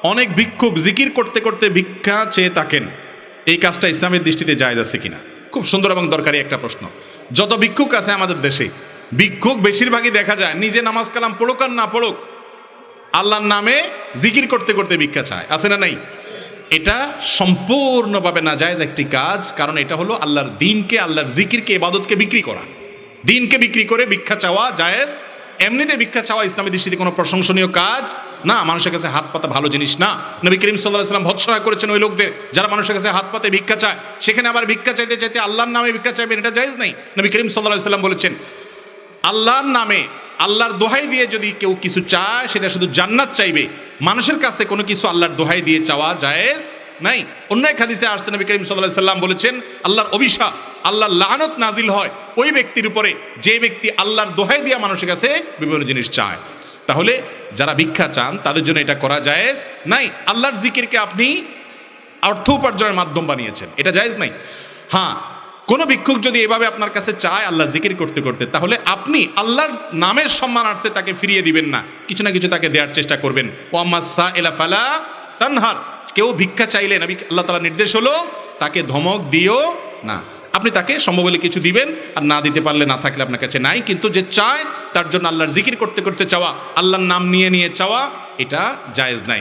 অনেক ভিক্ষুক জিকির করতে করতে ভিক্ষা চেয়ে থাকেন, এই কাজটা ইসলামের দৃষ্টিতে জায়েজ আছে কিনা? খুব সুন্দর এবং দরকারি একটা প্রশ্ন। যত ভিক্ষুক আছে আমাদের দেশে, ভিক্ষুক বেশিরভাগই দেখা যায় নিজে নামাজ কালাম পড়ুক আর না পড়ুক, আল্লাহর নামে জিকির করতে করতে ভিক্ষা চায়, আছে না নাই? এটা সম্পূর্ণভাবে নাজায়েজ একটি কাজ, কারণ এটা হলো আল্লাহর দ্বীনকে, আল্লাহর জিকিরকে, ইবাদতকে বিক্রি করা। দ্বীনকে বিক্রি করে ভিক্ষা চাওয়া জায়েজ। এমনিতে ভিক্ষা চাওয়া ইসলামের দৃষ্টিতে কোনো প্রশংসনীয় কাজ না, মানুষের কাছে হাত পাতা ভালো জিনিস না। নবী করিম সাল্লাল্লাহু আলাইহি ওয়াসাল্লাম ভৎসনা করেছেন ওই লোকদের যারা মানুষের কাছে হাত পাতে ভিক্ষা চায়, সেখানে আবার ভিক্ষা চাইতে চাইতে আল্লাহর নামে ভিক্ষা চাইবেন, এটা জায়েজ নাই। নবী করিম সাল্লাল্লাহু আলাইহি ওয়াসাল্লাম বলেছেন, আল্লাহর নামে, আল্লাহর দোহাই দিয়ে যদি কেউ কিছু চায় সেটা শুধু জান্নাত চাইবে, মানুষের কাছে কোনো কিছু আল্লাহর দোহাই দিয়ে চাওয়া জায়েজ নাই। অন্য এক হাদিসে আসছে নবী করিম সাল্লাল্লাহু আলাইহি ওয়াসাল্লাম বলেছেন, আল্লাহর অভিশাপ, আল্লাহর লানত নাজিল হয় ওই ব্যক্তির উপরে যে ব্যক্তি আল্লাহর দোহাই দিয়ে মানুষের কাছে বিভিন্ন জিনিস চায়। তাহলে যারা ভিক্ষা চান তাদের জন্য এটা করা জায়েজ নাই। আল্লাহর জিকিরকে আপনি অর্থ উপার্জনের মাধ্যম বানিয়েছেন, এটা জায়েজ নাই। হ্যাঁ, কোনো ভিক্ষুক যদি এভাবে আপনার কাছে চায় আল্লাহ জিকির করতে করতে, তাহলে আপনি আল্লাহর নামের সম্মানার্থে তাকে ফিরিয়ে দিবেন না, কিছু না কিছু তাকে দেওয়ার চেষ্টা করবেন। ওয়াম্মা সাইলা ফালা তানহার, কেউ ভিক্ষা চাইলে নবী আল্লাহ তাআলার নির্দেশ হলো তাকে ধমক দিও না, আপনি তাকে সম্ভব হলে কিছু দিবেন, আর না দিতে পারলে না থাকলে আপনার কাছে নাই। কিন্তু যে চায় তার জন্য আল্লাহর জিকির করতে করতে চাওয়া, আল্লাহর নাম নিয়ে নিয়ে চাওয়া, এটা জায়েজ নাই।